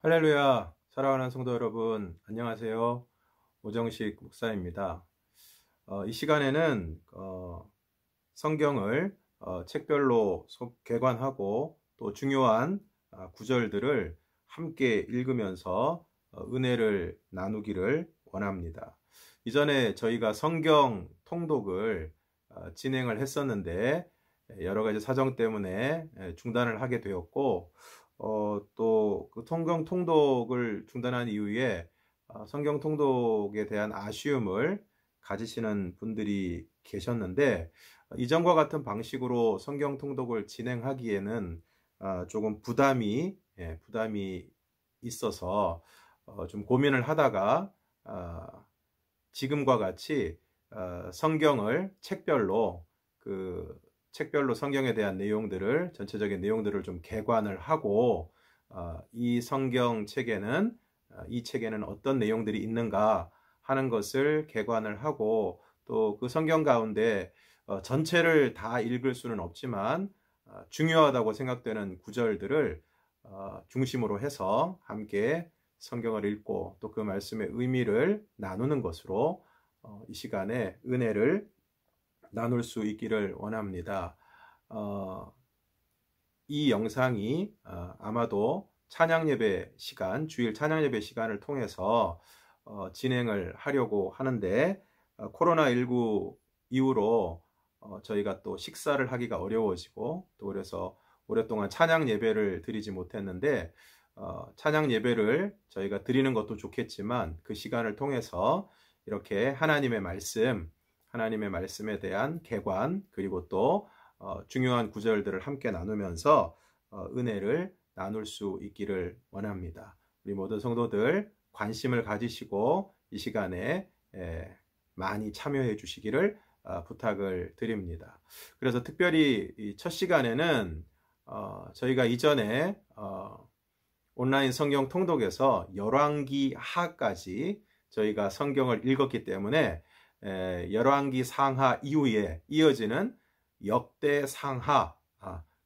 할렐루야, 사랑하는 성도 여러분, 안녕하세요. 오정식 목사입니다. 이 시간에는 성경을 책별로 개관하고 또 중요한 구절들을 함께 읽으면서 은혜를 나누기를 원합니다. 이전에 저희가 성경 통독을 진행을 했었는데 여러 가지 사정 때문에 중단을 하게 되었고, 또 그 성경 통독을 중단한 이후에 성경 통독에 대한 아쉬움을 가지시는 분들이 계셨는데, 이전과 같은 방식으로 성경 통독을 진행하기에는 조금 부담이 있어서 좀 고민을 하다가 지금과 같이 성경을 책별로 성경에 대한 내용들을, 전체적인 내용들을 좀 개관을 하고 이 책에는 어떤 내용들이 있는가 하는 것을 개관을 하고, 또 그 성경 가운데 전체를 다 읽을 수는 없지만 중요하다고 생각되는 구절들을 중심으로 해서 함께 성경을 읽고 또 그 말씀의 의미를 나누는 것으로 이 시간에 은혜를 나눌 수 있기를 원합니다. 이 영상이 아마도 주일 찬양예배 시간을 통해서 진행을 하려고 하는데, 코로나19 이후로 저희가 또 식사를 하기가 어려워지고, 또 그래서 오랫동안 찬양예배를 드리지 못했는데, 찬양예배를 저희가 드리는 것도 좋겠지만 그 시간을 통해서 이렇게 하나님의 말씀에 대한 개관, 그리고 또 중요한 구절들을 함께 나누면서 은혜를 나눌 수 있기를 원합니다. 우리 모든 성도들 관심을 가지시고 이 시간에 많이 참여해 주시기를 부탁을 드립니다. 그래서 특별히 이 첫 시간에는 저희가 이전에 온라인 성경 통독에서 열왕기 하까지 저희가 성경을 읽었기 때문에 열왕기 상하 이후에 이어지는 역대상하,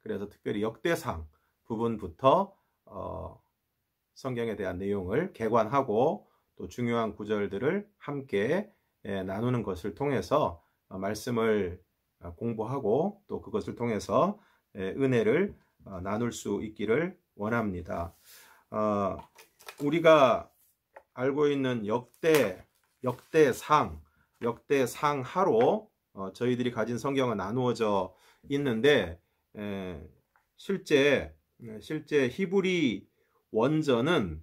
그래서 특별히 역대상 부분부터 성경에 대한 내용을 개관하고 또 중요한 구절들을 함께 나누는 것을 통해서 말씀을 공부하고 또 그것을 통해서 은혜를 나눌 수 있기를 원합니다. 우리가 알고 있는 역대상하로 저희들이 가진 성경은 나누어져 있는데, 실제 히브리 원전은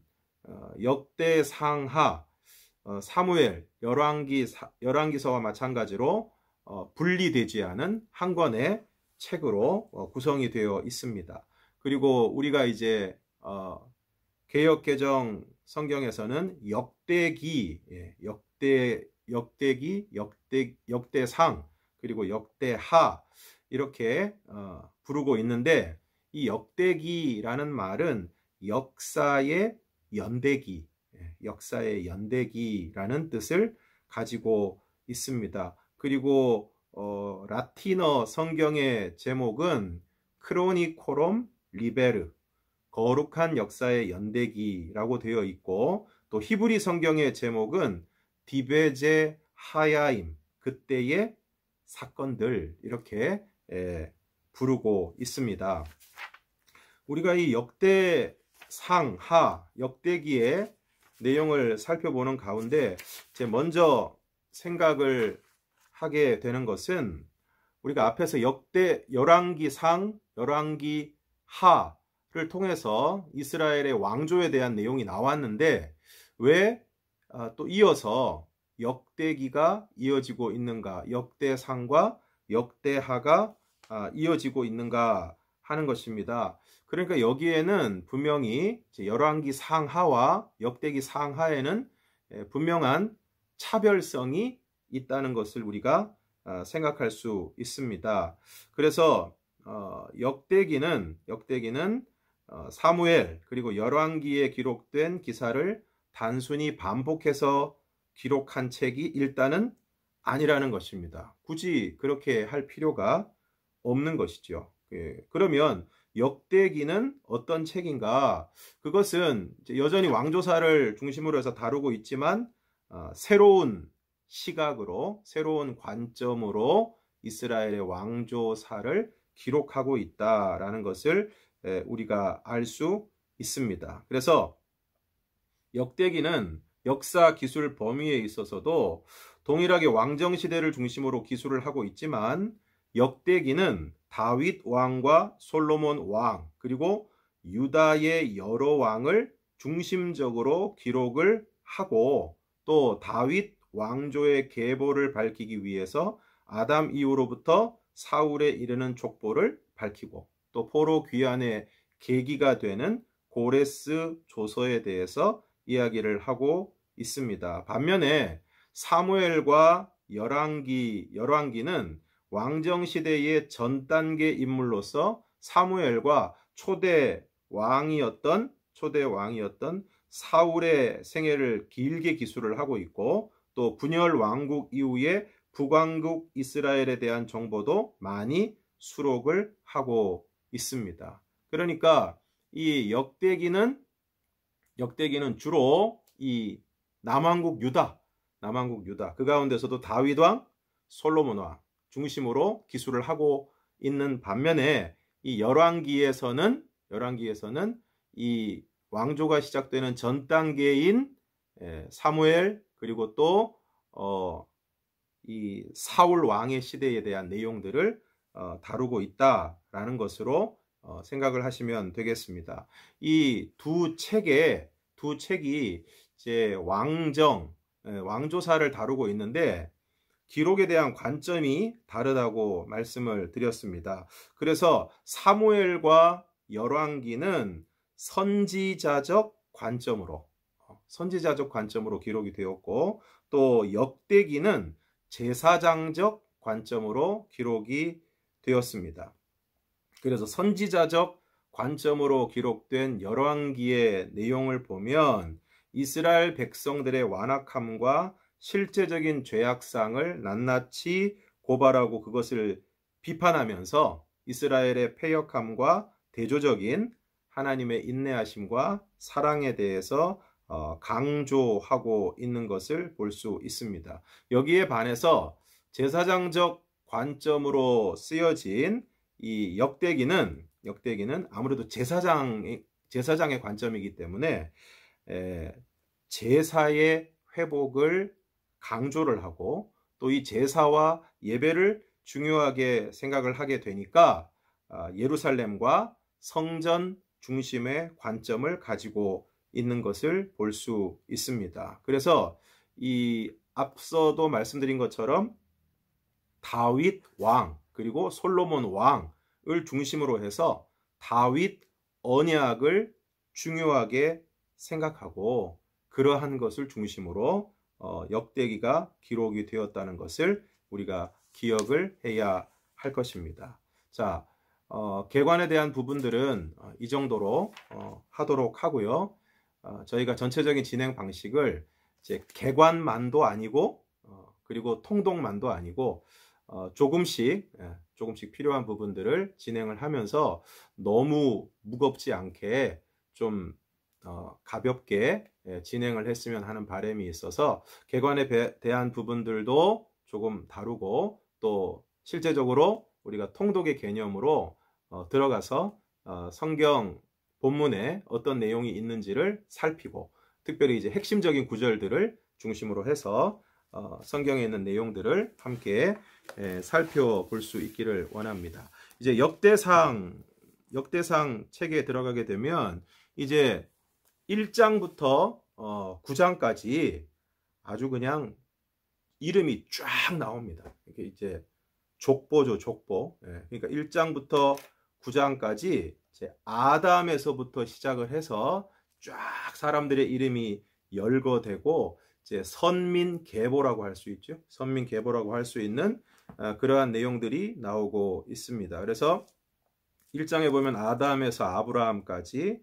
역대상하, 사무엘, 열왕기서와 마찬가지로 분리되지 않은 한 권의 책으로 구성이 되어 있습니다. 그리고 우리가 이제 개역개정 성경에서는 역대상, 그리고 역대하 이렇게 부르고 있는데, 이 역대기라는 말은 역사의 연대기라는 뜻을 가지고 있습니다. 그리고 라틴어 성경의 제목은 크로니코롬 리베르, 거룩한 역사의 연대기라고 되어 있고, 또 히브리 성경의 제목은 디베제 하야임, 그때의 사건들, 이렇게 부르고 있습니다. 우리가 이 역대기의 내용을 살펴보는 가운데 먼저 생각을 하게 되는 것은, 우리가 앞에서 열왕기상, 열왕기하를 통해서 이스라엘의 왕조에 대한 내용이 나왔는데 왜 또 이어서 역대기가 이어지고 있는가, 역대상과 역대하가 이어지고 있는가 하는 것입니다. 그러니까 여기에는 분명히 열왕기 상하와 역대기 상하에는 분명한 차별성이 있다는 것을 우리가 생각할 수 있습니다. 그래서 역대기는 사무엘 그리고 열왕기에 기록된 기사를 단순히 반복해서 기록한 책이 일단은 아니라는 것입니다. 굳이 그렇게 할 필요가 없는 것이죠. 그러면 역대기는 어떤 책인가? 그것은 여전히 왕조사를 중심으로 해서 다루고 있지만 새로운 시각으로, 새로운 관점으로 이스라엘의 왕조사를 기록하고 있다라는 것을 우리가 알 수 있습니다. 그래서 역대기는 역사 기술 범위에 있어서도 동일하게 왕정시대를 중심으로 기술을 하고 있지만, 역대기는 다윗 왕과 솔로몬 왕, 그리고 유다의 여러 왕을 중심적으로 기록을 하고, 또 다윗 왕조의 계보를 밝히기 위해서 아담 이후로부터 사울에 이르는 족보를 밝히고, 또 포로 귀환의 계기가 되는 고레스 조서에 대해서 이야기를 하고 있습니다. 반면에 사무엘과 열왕기는 왕정시대의 전 단계 인물로서 사무엘과 초대 왕이었던 사울의 생애를 길게 기술을 하고 있고, 또 분열 왕국 이후에 북왕국 이스라엘에 대한 정보도 많이 수록을 하고 있습니다. 그러니까 이 역대기는 주로 이 남왕국 유다, 그 가운데서도 다윗 왕, 솔로몬 왕 중심으로 기술을 하고 있는 반면에, 이 열왕기에서는 이 왕조가 시작되는 전 단계인 사무엘, 그리고 또 이 사울 왕의 시대에 대한 내용들을 다루고 있다라는 것으로 생각을 하시면 되겠습니다. 이 두 책이 이제 왕조사를 다루고 있는데 기록에 대한 관점이 다르다고 말씀을 드렸습니다. 그래서 사무엘과 열왕기는 선지자적 관점으로 기록이 되었고, 또 역대기는 제사장적 관점으로 기록이 되었습니다. 그래서 선지자적 관점으로 기록된 열왕기의 내용을 보면 이스라엘 백성들의 완악함과 실제적인 죄악상을 낱낱이 고발하고 그것을 비판하면서 이스라엘의 패역함과 대조적인 하나님의 인내하심과 사랑에 대해서 강조하고 있는 것을 볼 수 있습니다. 여기에 반해서 제사장적 관점으로 쓰여진 이 역대기는 아무래도 제사장의 관점이기 때문에 제사의 회복을 강조를 하고, 또 이 제사와 예배를 중요하게 생각을 하게 되니까 예루살렘과 성전 중심의 관점을 가지고 있는 것을 볼 수 있습니다. 그래서 이 앞서도 말씀드린 것처럼 다윗 왕 그리고 솔로몬 왕을 중심으로 해서 다윗 언약을 중요하게 생각하고, 그러한 것을 중심으로 역대기가 기록이 되었다는 것을 우리가 기억을 해야 할 것입니다. 자, 개관에 대한 부분들은 이 정도로 하도록 하고요. 저희가 전체적인 진행 방식을 이제 개관만도 아니고 그리고 통독만도 아니고 조금씩 필요한 부분들을 진행을 하면서 너무 무겁지 않게 좀 가볍게 진행을 했으면 하는 바람이 있어서 개관에 대한 부분들도 조금 다루고, 또 실제적으로 우리가 통독의 개념으로 들어가서 성경 본문에 어떤 내용이 있는지를 살피고, 특별히 이제 핵심적인 구절들을 중심으로 해서 성경에 있는 내용들을 함께 살펴볼 수 있기를 원합니다. 이제 역대상 책에 들어가게 되면 이제 1장부터 9장까지 아주 그냥 이름이 쫙 나옵니다. 이게 이제 족보죠, 족보. 그러니까 1장부터 9장까지 이제 아담에서부터 시작을 해서 쫙 사람들의 이름이 열거되고, 이제 선민계보라고 할 수 있죠. 선민계보라고 할 수 있는 그러한 내용들이 나오고 있습니다. 그래서 1장에 보면 아담에서 아브라함까지,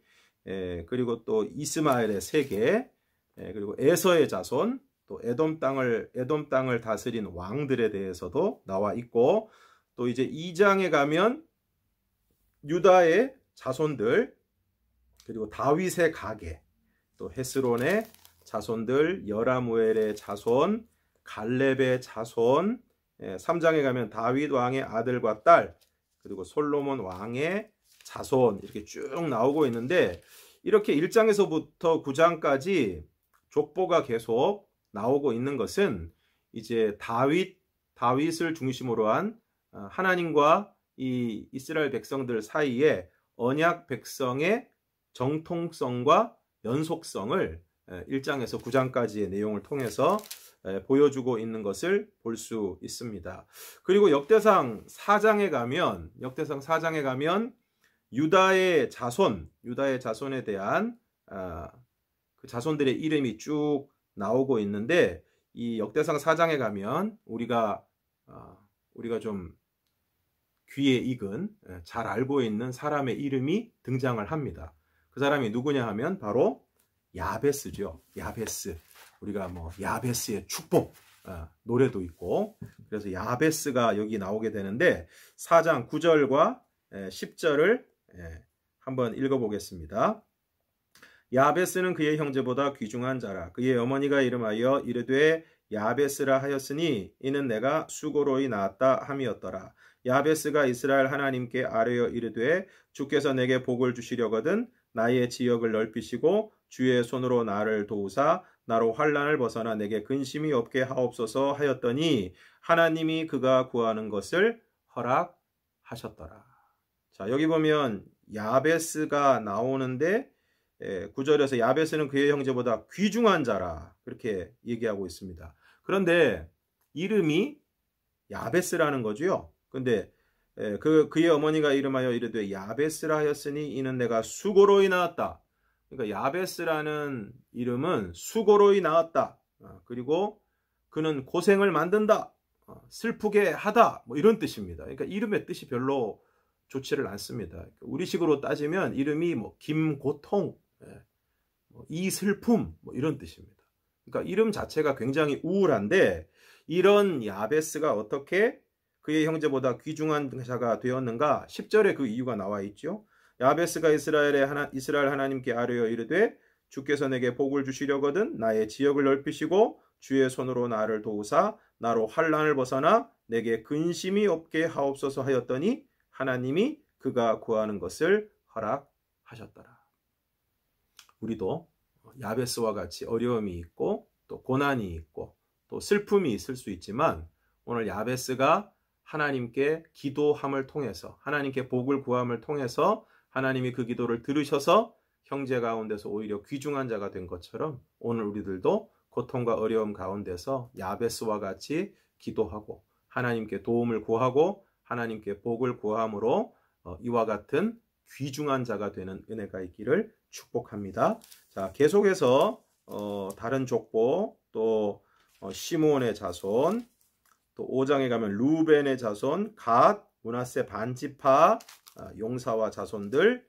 그리고 또 이스마엘의 세계, 그리고 에서의 자손, 또 에돔 땅을 다스린 왕들에 대해서도 나와 있고, 또 이제 2장에 가면 유다의 자손들, 그리고 다윗의 가계, 또 헤스론의 자손들, 여라무엘의 자손, 갈렙의 자손, 3장에 가면 다윗 왕의 아들과 딸, 그리고 솔로몬 왕의 자손, 이렇게 쭉 나오고 있는데, 이렇게 1장에서부터 9장까지 족보가 계속 나오고 있는 것은 이제 다윗을 중심으로 한 하나님과 이 이스라엘 백성들 사이에 언약 백성의 정통성과 연속성을 1장에서 9장까지의 내용을 통해서 보여주고 있는 것을 볼 수 있습니다. 그리고 역대상 4장에 가면 유다의 자손에 대한 그 자손들의 이름이 쭉 나오고 있는데, 이 역대상 4장에 가면 우리가 좀 귀에 익은, 잘 알고 있는 사람의 이름이 등장을 합니다. 그 사람이 누구냐 하면 바로 야베스죠. 야베스. 우리가 야베스의 축복 노래도 있고, 그래서 야베스가 여기 나오게 되는데, 4장 9절과 10절을 한번 읽어보겠습니다. 야베스는 그의 형제보다 귀중한 자라. 그의 어머니가 이름하여 이르되 야베스라 하였으니 이는 내가 수고로이 낳았다 함이었더라. 야베스가 이스라엘 하나님께 아뢰어 이르되 주께서 내게 복을 주시려거든 나의 지역을 넓히시고 주의 손으로 나를 도우사 나로 환난을 벗어나 내게 근심이 없게 하옵소서 하였더니 하나님이 그가 구하는 것을 허락하셨더라. 자, 여기 보면 야베스가 나오는데 9절에서 야베스는 그의 형제보다 귀중한 자라 그렇게 얘기하고 있습니다. 그런데 이름이 야베스라는 거죠. 근데 그의 어머니가 이름하여 이르되 야베스라 하였으니 이는 내가 수고로이 낳았다. 그러니까 야베스라는 이름은 수고로이 낳았다. 그리고 그는 고생을 만든다. 슬프게 하다. 이런 뜻입니다. 그러니까 이름의 뜻이 별로 좋지를 않습니다. 우리식으로 따지면 이름이 김고통, 이슬픔 이런 뜻입니다. 그러니까 이름 자체가 굉장히 우울한데, 이런 야베스가 어떻게 그의 형제보다 귀중한 자가 되었는가? 10절에 그 이유가 나와 있죠. 야베스가 이스라엘 하나님께 아뢰어 이르되 주께서 내게 복을 주시려거든 나의 지역을 넓히시고 주의 손으로 나를 도우사 나로 환난을 벗어나 내게 근심이 없게 하옵소서 하였더니 하나님이 그가 구하는 것을 허락하셨더라. 우리도 야베스와 같이 어려움이 있고 또 고난이 있고 또 슬픔이 있을 수 있지만, 오늘 야베스가 하나님께 기도함을 통해서, 하나님께 복을 구함을 통해서 하나님이 그 기도를 들으셔서 형제 가운데서 오히려 귀중한 자가 된 것처럼, 오늘 우리들도 고통과 어려움 가운데서 야베스와 같이 기도하고 하나님께 도움을 구하고 하나님께 복을 구함으로 이와 같은 귀중한 자가 되는 은혜가 있기를 축복합니다. 자, 계속해서 다른 족보, 또 시므온의 자손, 또 5장에 가면 루벤의 자손, 갓, 므낫세 반지파, 용사와 자손들,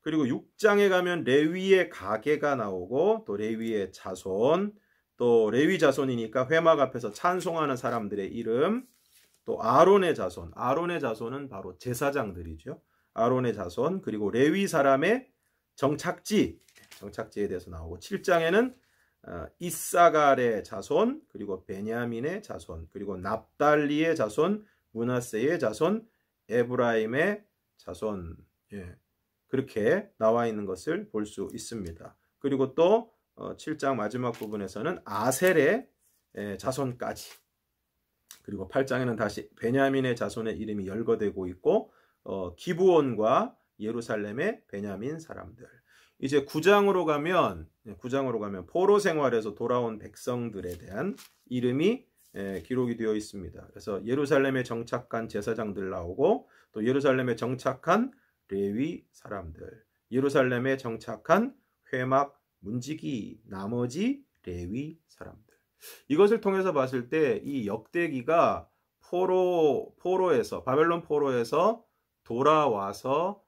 그리고 6장에 가면 레위의 가계가 나오고 또 레위의 자손, 또 레위 자손이니까 회막 앞에서 찬송하는 사람들의 이름, 또 아론의 자손은 바로 제사장들이죠. 아론의 자손, 그리고 레위 사람의 정착지에 대해서 나오고, 7장에는 이사갈의 자손, 그리고 베냐민의 자손, 그리고 납달리의 자손, 므낫세의 자손, 에브라임의 자손, 그렇게 나와 있는 것을 볼 수 있습니다. 그리고 또 7장 마지막 부분에서는 아셀의 자손까지, 그리고 8장에는 다시 베냐민의 자손의 이름이 열거되고 있고, 기브온과 예루살렘의 베냐민 사람들. 이제 9장으로 가면 포로 생활에서 돌아온 백성들에 대한 이름이 기록이 되어 있습니다. 그래서 예루살렘에 정착한 제사장들 나오고, 또 예루살렘에 정착한 레위 사람들, 예루살렘에 정착한 회막 문지기 나머지 레위 사람들. 이것을 통해서 봤을 때 이 역대기가 바벨론 포로에서 돌아와서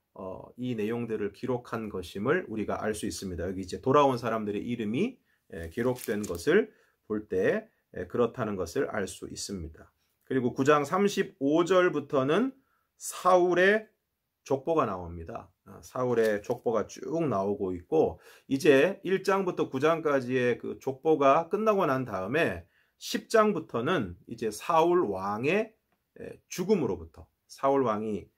이 내용들을 기록한 것임을 우리가 알 수 있습니다. 여기 이제 돌아온 사람들의 이름이 기록된 것을 볼 때 그렇다는 것을 알 수 있습니다. 그리고 9장 35절부터는 사울의 족보가 나옵니다. 사울의 족보가 쭉 나오고 있고, 이제 1장부터 9장까지의 그 족보가 끝나고 난 다음에 10장부터는 이제 사울 왕의 죽음으로부터, 사울 왕이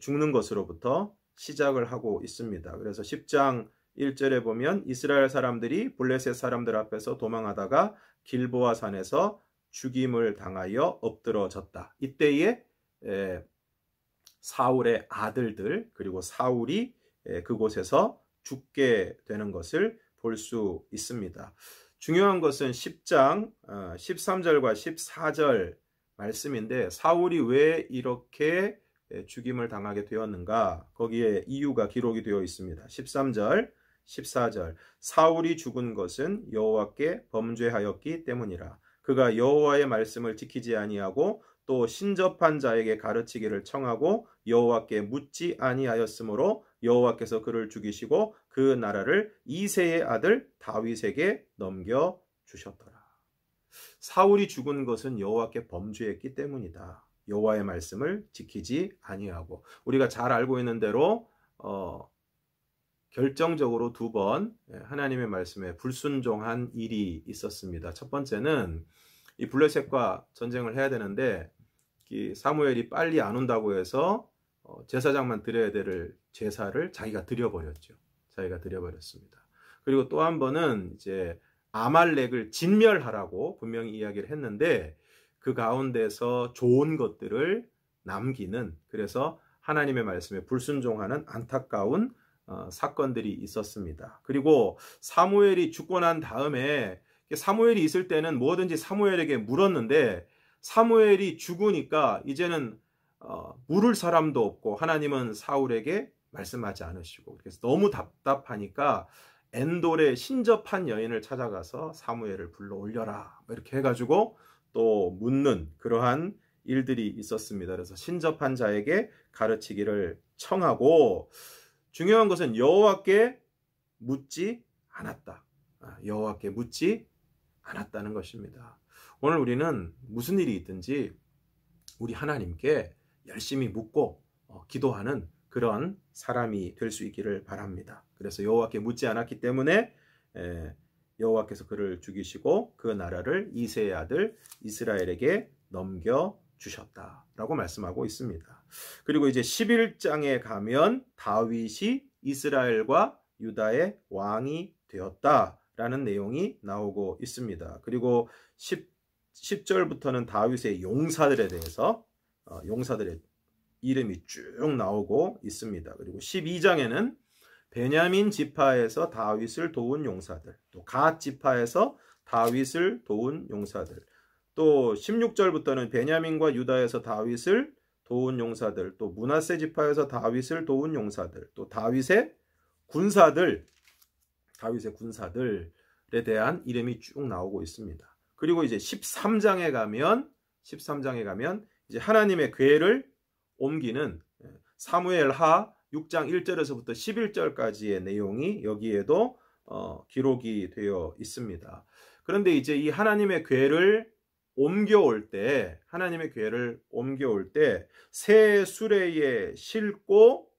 죽는 것으로부터 시작을 하고 있습니다. 그래서 10장 1절에 보면 이스라엘 사람들이 블레셋 사람들 앞에서 도망하다가 길보아 산에서 죽임을 당하여 엎드러졌다. 이때에 사울의 아들들 그리고 사울이 그곳에서 죽게 되는 것을 볼 수 있습니다. 중요한 것은 10장 13절과 14절 말씀인데, 사울이 왜 이렇게 죽임을 당하게 되었는가, 거기에 이유가 기록이 되어 있습니다. 13절 14절 사울이 죽은 것은 여호와께 범죄하였기 때문이라. 그가 여호와의 말씀을 지키지 아니하고 또 신접한 자에게 가르치기를 청하고 여호와께 묻지 아니하였으므로 여호와께서 그를 죽이시고 그 나라를 이새의 아들 다윗에게 넘겨 주셨더라. 사울이 죽은 것은 여호와께 범죄했기 때문이다. 여호와의 말씀을 지키지 아니하고, 우리가 잘 알고 있는 대로 결정적으로 두 번 하나님의 말씀에 불순종한 일이 있었습니다. 첫 번째는 이 블레셋과 전쟁을 해야 되는데 사무엘이 빨리 안 온다고 해서 제사장만 드려야 될 제사를 자기가 드려버렸죠. 자기가 드려버렸습니다. 그리고 또 한 번은 이제 아말렉을 진멸하라고 분명히 이야기를 했는데 그 가운데서 좋은 것들을 남기는, 그래서 하나님의 말씀에 불순종하는 안타까운 사건들이 있었습니다. 그리고 사무엘이 죽고 난 다음에, 사무엘이 있을 때는 뭐든지 사무엘에게 물었는데 사무엘이 죽으니까 이제는 물을 사람도 없고 하나님은 사울에게 말씀하지 않으시고, 그래서 너무 답답하니까 엔돌의 신접한 여인을 찾아가서 사무엘을 불러 올려라 이렇게 해가지고 또 묻는 그러한 일들이 있었습니다. 그래서 신접한 자에게 가르치기를 청하고, 중요한 것은 여호와께 묻지 않았다. 여호와께 묻지 않았다는 것입니다. 오늘 우리는 무슨 일이 있든지 우리 하나님께 열심히 묻고 기도하는 그런 사람이 될 수 있기를 바랍니다. 그래서 여호와께 묻지 않았기 때문에 여호와께서 그를 죽이시고 그 나라를 이새의 아들 이스라엘에게 넘겨주셨다라고 말씀하고 있습니다. 그리고 이제 11장에 가면 다윗이 이스라엘과 유다의 왕이 되었다라는 내용이 나오고 있습니다. 그리고 10절부터는 다윗의 용사들에 대해서 용사들의 이름이 쭉 나오고 있습니다. 그리고 12장에는 베냐민 지파에서 다윗을 도운 용사들, 또 갓 지파에서 다윗을 도운 용사들, 또 16절부터는 베냐민과 유다에서 다윗을 도운 용사들, 또 므낫세 지파에서 다윗을 도운 용사들, 또 다윗의 군사들에 대한 이름이 쭉 나오고 있습니다. 그리고 이제 13장에 가면 이제 하나님의 궤를 옮기는 사무엘하 6장 1절에서부터 11절까지의 내용이 여기에도 기록이 되어 있습니다. 그런데 이제 이 하나님의 궤를 옮겨올 때 새 수레에 싣고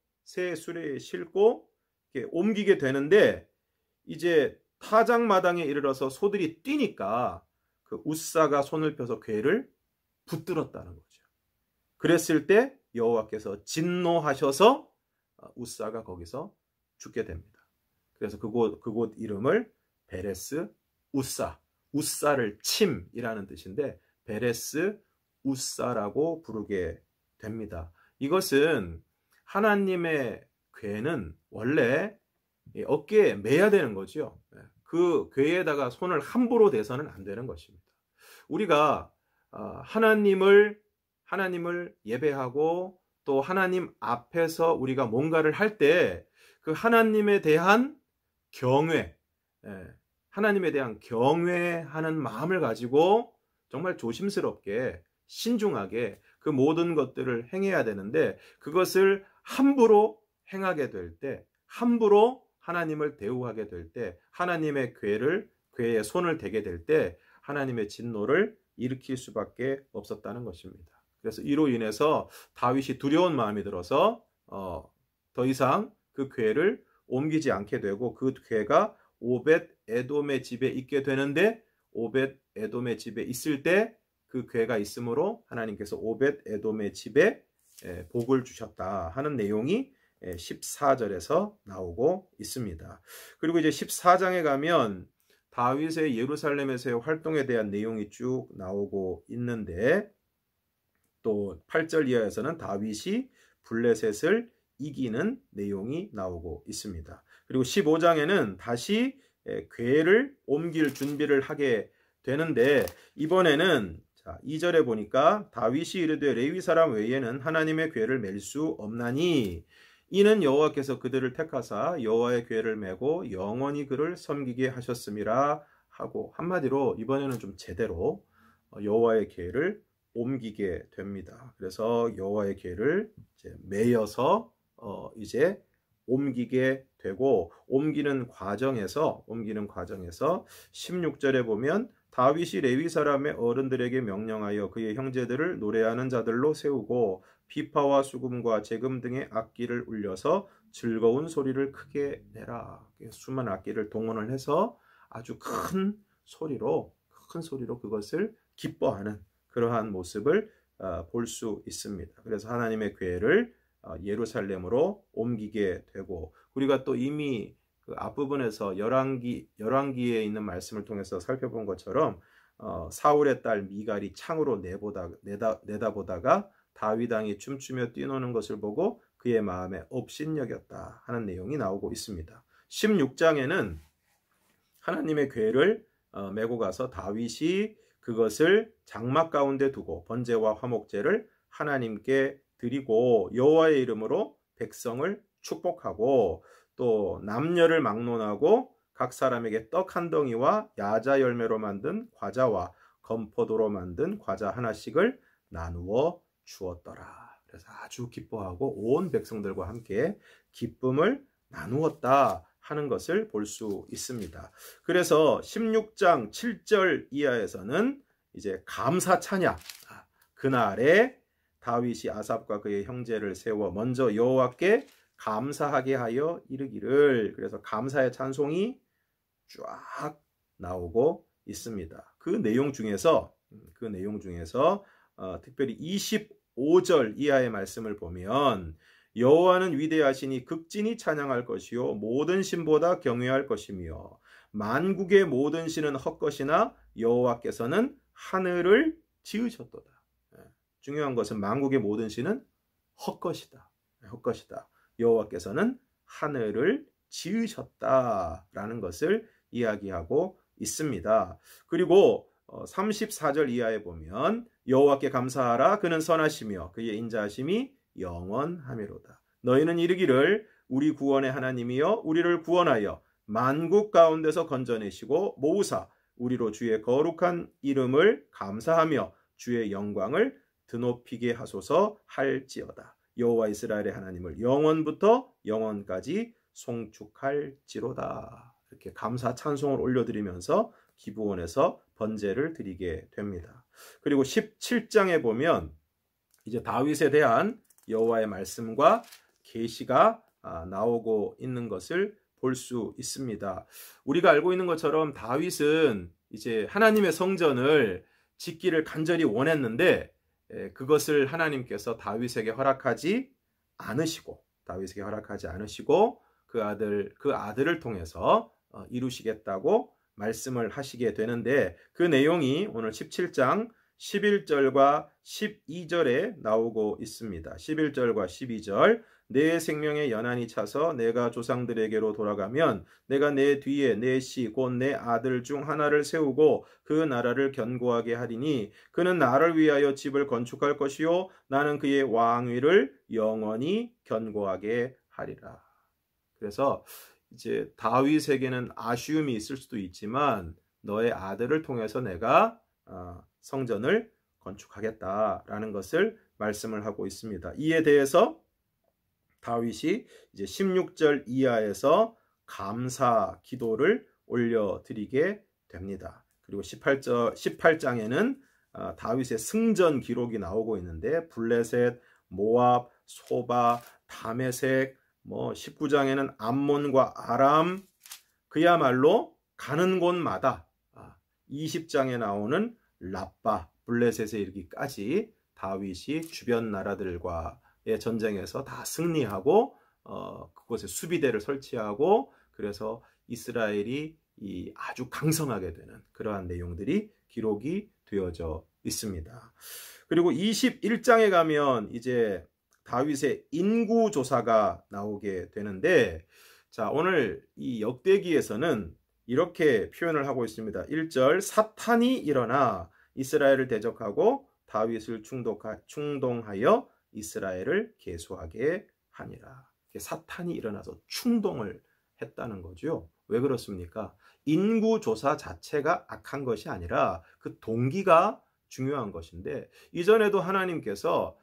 이렇게 옮기게 되는데, 이제 타작마당에 이르러서 소들이 뛰니까 그 웃사가 손을 펴서 궤를 붙들었다는 거죠. 그랬을 때 여호와께서 진노하셔서 웃사가 거기서 죽게 됩니다. 그래서 그곳 이름을 베레스 웃사, 웃사를 침이라는 뜻인데 베레스 웃사라고 부르게 됩니다. 이것은 하나님의 궤는 원래 어깨에 매야 되는 거죠. 그 궤에다가 손을 함부로 대서는 안 되는 것입니다. 우리가 하나님을 예배하고 또 하나님 앞에서 우리가 뭔가를 할 때 그 하나님에 대한 경외하는 마음을 가지고 정말 조심스럽게 신중하게 그 모든 것들을 행해야 되는데, 그것을 함부로 행하게 될 때, 함부로 하나님을 대우하게 될 때, 하나님의 궤에 손을 대게 될 때 하나님의 진노를 일으킬 수밖에 없었다는 것입니다. 그래서 이로 인해서 다윗이 두려운 마음이 들어서 더 이상 그 궤를 옮기지 않게 되고 그 궤가 오벳 에돔의 집에 있게 되는데 오벳 에돔의 집에 있을 때 그 궤가 있으므로 하나님께서 오벳 에돔의 집에 복을 주셨다 하는 내용이 14절에서 나오고 있습니다. 그리고 이제 14장에 가면 다윗의 예루살렘에서의 활동에 대한 내용이 쭉 나오고 있는데 또 8절 이하에서는 다윗이 블레셋을 이기는 내용이 나오고 있습니다. 그리고 15장에는 다시 궤를 옮길 준비를 하게 되는데 이번에는 2절에 보니까 다윗이 이르되 레위 사람 외에는 하나님의 궤를 맬 수 없나니 이는 여호와께서 그들을 택하사 여호와의 궤를 메고 영원히 그를 섬기게 하셨음이라 하고 한마디로 이번에는 좀 제대로 여호와의 궤를 옮기게 됩니다. 그래서 여호와의 궤를 매여서 이제 옮기게 되고 옮기는 과정에서 16절에 보면 다윗이 레위 사람의 어른들에게 명령하여 그의 형제들을 노래하는 자들로 세우고 비파와 수금과 재금 등의 악기를 울려서 즐거운 소리를 크게 내라. 수많은 악기를 동원을 해서 아주 큰 소리로 그것을 기뻐하는 그러한 모습을 볼 수 있습니다. 그래서 하나님의 궤를 예루살렘으로 옮기게 되고 우리가 또 이미 그 앞부분에서 열왕기에 있는 말씀을 통해서 살펴본 것처럼 사울의 딸 미갈이 창으로 내다보다가 다윗 왕이 춤추며 뛰노는 것을 보고 그의 마음에 업신여겼다 하는 내용이 나오고 있습니다. 16장에는 하나님의 궤를 메고 가서 다윗이 그것을 장막 가운데 두고 번제와 화목제를 하나님께 드리고 여호와의 이름으로 백성을 축복하고 또 남녀를 막론하고 각 사람에게 떡 한 덩이와 야자 열매로 만든 과자와 건포도로 만든 과자 하나씩을 나누어 주었더라. 그래서 아주 기뻐하고 온 백성들과 함께 기쁨을 나누었다 하는 것을 볼 수 있습니다. 그래서 16장 7절 이하에서는 이제 감사 찬양, 그날에 다윗이 아삽과 그의 형제를 세워 먼저 여호와께 감사하게 하여 이르기를, 그래서 감사의 찬송이 쫙 나오고 있습니다. 그 내용 중에서 특별히 25절 이하의 말씀을 보면 여호와는 위대하시니 극진히 찬양할 것이요 모든 신보다 경외할 것이며 만국의 모든 신은 헛것이나 여호와께서는 하늘을 지으셨도다. 중요한 것은 만국의 모든 신은 헛것이다. 여호와께서는 하늘을 지으셨다라는 것을 이야기하고 있습니다. 그리고 34절 이하에 보면 여호와께 감사하라 그는 선하시며 그의 인자하심이 영원하미로다. 너희는 이르기를 우리 구원의 하나님이여 우리를 구원하여 만국 가운데서 건져내시고 모으사 우리로 주의 거룩한 이름을 감사하며 주의 영광을 드높이게 하소서 할지어다. 여호와 이스라엘의 하나님을 영원부터 영원까지 송축할지로다. 이렇게 감사 찬송을 올려드리면서 기브온에서 번제를 드리게 됩니다. 그리고 17장에 보면 이제 다윗에 대한 여호와의 말씀과 계시가 나오고 있는 것을 볼 수 있습니다. 우리가 알고 있는 것처럼 다윗은 이제 하나님의 성전을 짓기를 간절히 원했는데 그것을 하나님께서 다윗에게 허락하지 않으시고 그 아들을 통해서 이루시겠다고 말씀을 하시게 되는데 그 내용이 오늘 17장 11절과 12절에 나오고 있습니다. 11절과 12절 내 생명의 연한이 차서 내가 조상들에게로 돌아가면 내가 내 뒤에 내 씨 곧 내 아들 중 하나를 세우고 그 나라를 견고하게 하리니 그는 나를 위하여 집을 건축할 것이요 나는 그의 왕위를 영원히 견고하게 하리라. 그래서 이제 다윗에게는 아쉬움이 있을 수도 있지만 너의 아들을 통해서 내가 성전을 건축하겠다라는 것을 말씀을 하고 있습니다. 이에 대해서 다윗이 이제 16절 이하에서 감사 기도를 올려드리게 됩니다. 그리고 18장에는 다윗의 승전 기록이 나오고 있는데 블레셋, 모압, 소바, 다메섹, 19장에는 암몬과 아람, 그야말로 가는 곳마다 20장에 나오는 라빠, 블레셋에 이르기까지 다윗이 주변 나라들과의 전쟁에서 다 승리하고 그곳에 수비대를 설치하고 그래서 이스라엘이 아주 강성하게 되는 그러한 내용들이 기록이 되어져 있습니다. 그리고 21장에 가면 이제 다윗의 인구 조사가 나오게 되는데, 자, 오늘 이 역대기에서는 이렇게 표현을 하고 있습니다. 1절, 사탄이 일어나 이스라엘을 대적하고 다윗을 충동하여 이스라엘을 계수하게 하니라. 사탄이 일어나서 충동을 했다는 거죠. 왜 그렇습니까? 인구 조사 자체가 악한 것이 아니라 그 동기가 중요한 것인데, 이전에도 하나님께서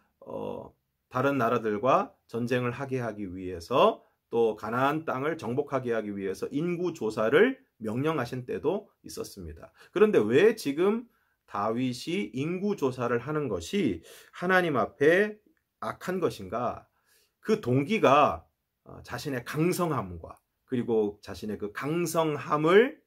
다른 나라들과 전쟁을 하게 하기 위해서 또 가나안 땅을 정복하게 하기 위해서 인구 조사를 명령하신 때도 있었습니다. 그런데 왜 지금 다윗이 인구 조사를 하는 것이 하나님 앞에 악한 것인가? 그 동기가 자신의 강성함과 그리고 자신의 그 강성함을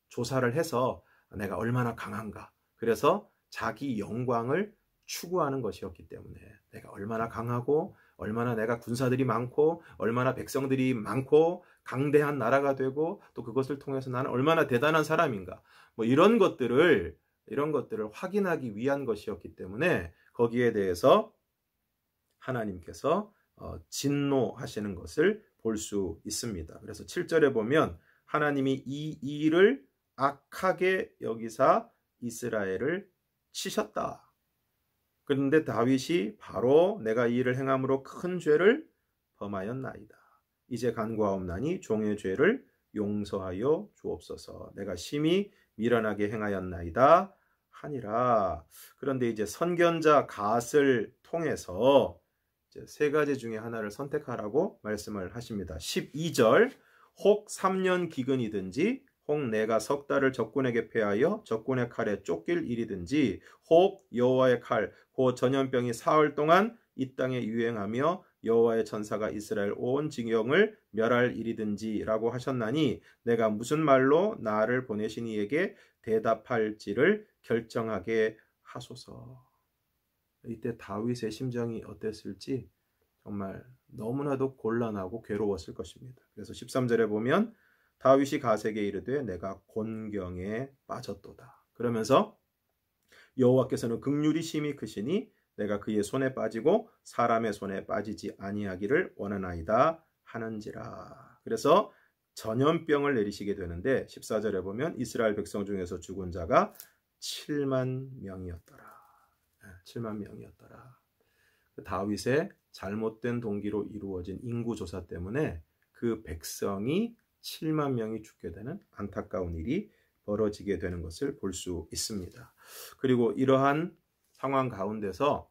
조사를 해서 내가 얼마나 강한가. 그래서 자기 영광을 추구하는 것이었기 때문에 내가 얼마나 강하고 얼마나 내가 군사들이 많고 얼마나 백성들이 많고 강대한 나라가 되고 또 그것을 통해서 나는 얼마나 대단한 사람인가. 이런 것들을 확인하기 위한 것이었기 때문에 거기에 대해서 하나님께서 진노하시는 것을 볼 수 있습니다. 그래서 7절에 보면 하나님이 이 일을 악하게 여기사 이스라엘을 치셨다. 그런데 다윗이 바로 내가 이 일을 행함으로 큰 죄를 범하였나이다. 이제 간구하옵나니 종의 죄를 용서하여 주옵소서. 내가 심히 미련하게 행하였나이다 하니라. 그런데 이제 선견자 갓을 통해서 세 가지 중에 하나를 선택하라고 말씀을 하십니다. 12절, 혹 3년 기근이든지 혹 내가 석 달을 적군에게 패하여 적군의 칼에 쫓길 일이든지 혹 여호와의 칼 곧 전염병이 사흘 동안 이 땅에 유행하며 여호와의 천사가 이스라엘 온 지경을 멸할 일이든지라고 하셨나니 내가 무슨 말로 나를 보내신 이에게 대답할지를 결정하게 하소서. 이때 다윗의 심정이 어땠을지 정말 너무나도 곤란하고 괴로웠을 것입니다. 그래서 13절에 보면 다윗이 갓에게 이르되 내가 곤경에 빠졌도다. 그러면서 여호와께서는 긍휼이 심히 크시니 내가 그의 손에 빠지고 사람의 손에 빠지지 아니하기를 원하나이다 하는지라. 그래서 전염병을 내리시게 되는데 14절에 보면 이스라엘 백성 중에서 죽은 자가 7만 명이었더라. 7만 명이었더라. 다윗의 잘못된 동기로 이루어진 인구조사 때문에 그 백성이 7만 명이 죽게 되는 안타까운 일이 벌어지게 되는 것을 볼 수 있습니다. 그리고 이러한 상황 가운데서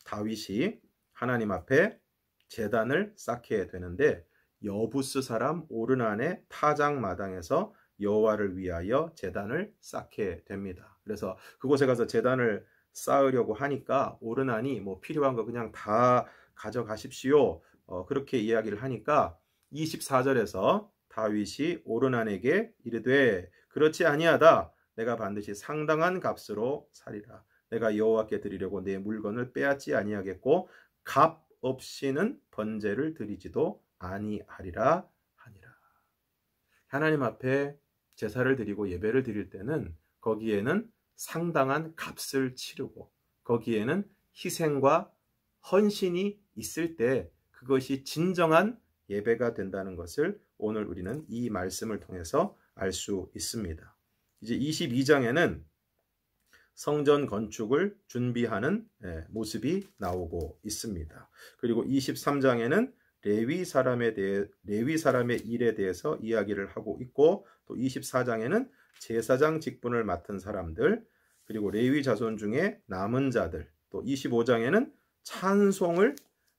다윗이 하나님 앞에 제단을 쌓게 되는데 여부스 사람 오르난의 타작마당에서 여호와를 위하여 제단을 쌓게 됩니다. 그래서 그곳에 가서 제단을 쌓으려고 하니까 오르난이 필요한 거 그냥 다 가져가십시오. 그렇게 이야기를 하니까 24절에서 다윗이 오르난에게 이르되 그렇지 아니하다. 내가 반드시 상당한 값으로 사리라. 내가 여호와께 드리려고 내 물건을 빼앗지 아니하겠고 값 없이는 번제를 드리지도 아니하리라 하니라. 하나님 앞에 제사를 드리고 예배를 드릴 때는 거기에는 상당한 값을 치르고 거기에는 희생과 헌신이 있을 때 그것이 진정한 예배가 된다는 것을 오늘 우리는 이 말씀을 통해서 알 수 있습니다. 이제 22장에는 성전 건축을 준비하는 모습이 나오고 있습니다. 그리고 23장에는 레위 사람의 일에 대해서 이야기를 하고 있고 또 24장에는 제사장 직분을 맡은 사람들 그리고 레위 자손 중에 남은 자들 또 25장에는 찬송을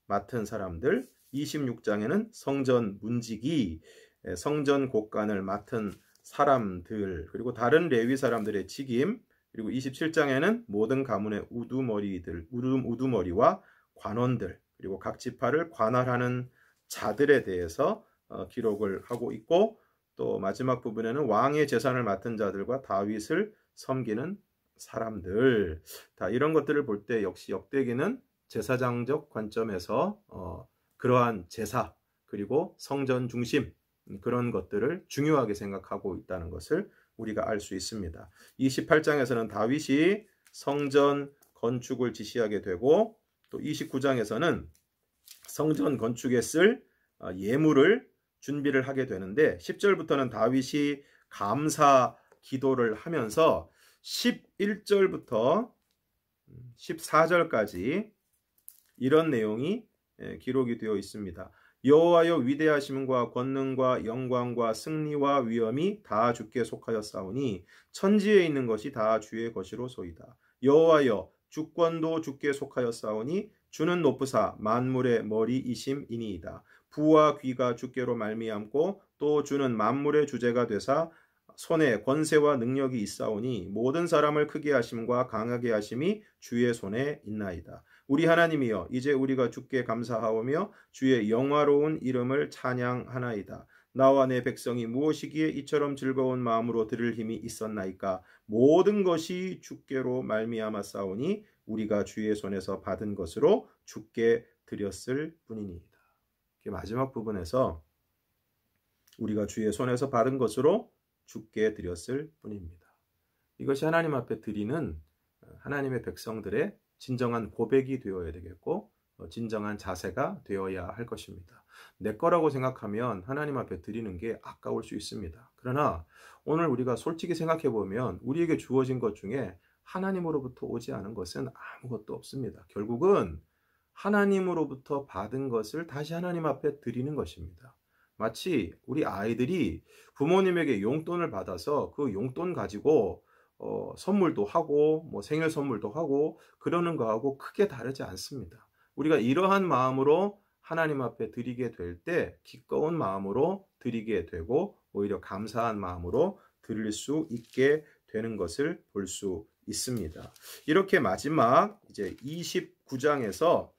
맡은 사람들 26장에는 성전 문지기 성전 곡간을 맡은 사람들 그리고 다른 레위 사람들의 직임 그리고 27장에는 모든 가문의 우두머리와 관원들, 그리고 각 지파를 관할하는 자들에 대해서 기록을 하고 있고, 또 마지막 부분에는 왕의 재산을 맡은 자들과 다윗을 섬기는 사람들, 다 이런 것들을 볼 때 역시 역대기는 제사장적 관점에서 그러한 제사 그리고 성전 중심 그런 것들을 중요하게 생각하고 있다는 것을 우리가 알 수 있습니다. 28장에서는 다윗이 성전 건축을 지시하게 되고, 또 29장에서는 성전 건축에 쓸 예물을 준비를 하게 되는데, 10절부터는 다윗이 감사 기도를 하면서 11절부터 14절까지 이런 내용이 기록이 되어 있습니다. 여호와여, 위대하심과 권능과 영광과 승리와 위엄이 다 주께 속하였사오니 천지에 있는 것이 다 주의 것이로소이다. 여호와여, 주권도 주께 속하였사오니 주는 높으사 만물의 머리이심이니이다. 부와 귀가 주께로 말미암고 또 주는 만물의 주제가 되사 손에 권세와 능력이 있사오니 모든 사람을 크게 하심과 강하게 하심이 주의 손에 있나이다. 우리 하나님이여, 이제 우리가 주께 감사하오며 주의 영화로운 이름을 찬양하나이다. 나와 내 백성이 무엇이기에 이처럼 즐거운 마음으로 들을 힘이 있었나이까? 모든 것이 주께로 말미암았사오니 우리가 주의 손에서 받은 것으로 주께 드렸을 뿐이니이다. 마지막 부분에서 우리가 주의 손에서 받은 것으로 주께 드렸을 뿐입니다. 이것이 하나님 앞에 드리는 하나님의 백성들의 진정한 고백이 되어야 되겠고, 진정한 자세가 되어야 할 것입니다. 내 거라고 생각하면 하나님 앞에 드리는 게 아까울 수 있습니다. 그러나 오늘 우리가 솔직히 생각해 보면 우리에게 주어진 것 중에 하나님으로부터 오지 않은 것은 아무것도 없습니다. 결국은 하나님으로부터 받은 것을 다시 하나님 앞에 드리는 것입니다. 마치 우리 아이들이 부모님에게 용돈을 받아서 그 용돈 가지고 선물도 하고 생일 선물도 하고 그러는 거하고 크게 다르지 않습니다. 우리가 이러한 마음으로 하나님 앞에 드리게 될 때 기꺼운 마음으로 드리게 되고 오히려 감사한 마음으로 드릴 수 있게 되는 것을 볼 수 있습니다. 이렇게 마지막 이제 29장에서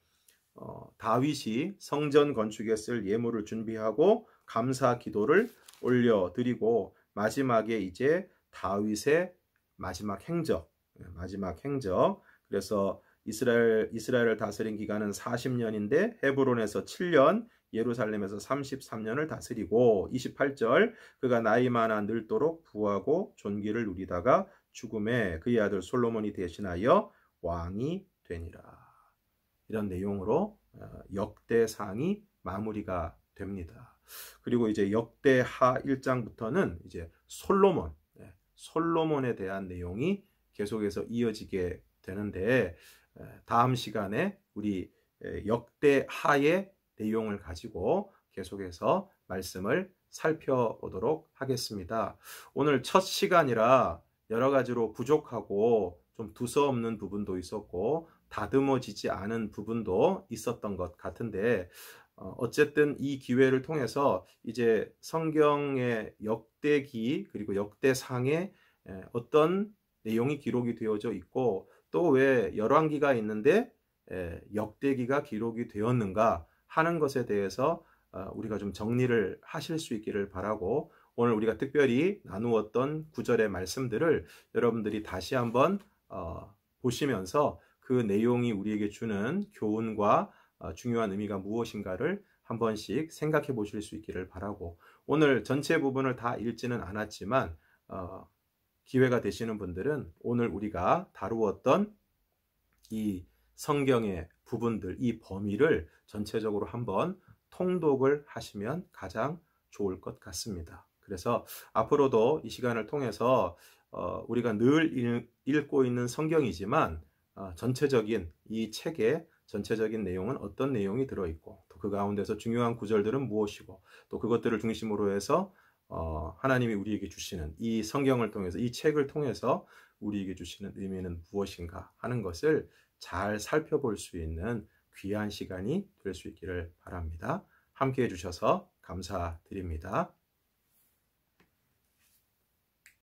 다윗이 성전 건축에 쓸 예물을 준비하고 감사 기도를 올려드리고, 마지막에 이제 다윗의 마지막 행적. 그래서 이스라엘을 다스린 기간은 40년인데 헤브론에서 7년, 예루살렘에서 33년을 다스리고, 28절 그가 나이 많아 늙도록 부하고 존귀를 누리다가 죽음에 그의 아들 솔로몬이 대신하여 왕이 되니라. 이런 내용으로 역대상이 마무리가 됩니다. 그리고 이제 역대하 1장부터는 이제 솔로몬에 대한 내용이 계속해서 이어지게 되는데, 다음 시간에 우리 역대하의 내용을 가지고 계속해서 말씀을 살펴보도록 하겠습니다. 오늘 첫 시간이라 여러 가지로 부족하고 좀 두서없는 부분도 있었고 다듬어지지 않은 부분도 있었던 것 같은데, 어쨌든 이 기회를 통해서 이제 성경의 역대기 그리고 역대상에 어떤 내용이 기록이 되어져 있고, 또 왜 열왕기가 있는데 역대기가 기록이 되었는가 하는 것에 대해서 우리가 좀 정리를 하실 수 있기를 바라고, 오늘 우리가 특별히 나누었던 구절의 말씀들을 여러분들이 다시 한번 보시면서 그 내용이 우리에게 주는 교훈과 중요한 의미가 무엇인가를 한 번씩 생각해 보실 수 있기를 바라고, 오늘 전체 부분을 다 읽지는 않았지만 기회가 되시는 분들은 오늘 우리가 다루었던 이 성경의 부분들, 이 범위를 전체적으로 한번 통독을 하시면 가장 좋을 것 같습니다. 그래서 앞으로도 이 시간을 통해서 우리가 늘 읽고 있는 성경이지만 전체적인 이 책의 전체적인 내용은 어떤 내용이 들어있고, 또 그 가운데서 중요한 구절들은 무엇이고, 또 그것들을 중심으로 해서 하나님이 우리에게 주시는 이 성경을 통해서, 이 책을 통해서 우리에게 주시는 의미는 무엇인가 하는 것을 잘 살펴볼 수 있는 귀한 시간이 될 수 있기를 바랍니다. 함께해 주셔서 감사드립니다.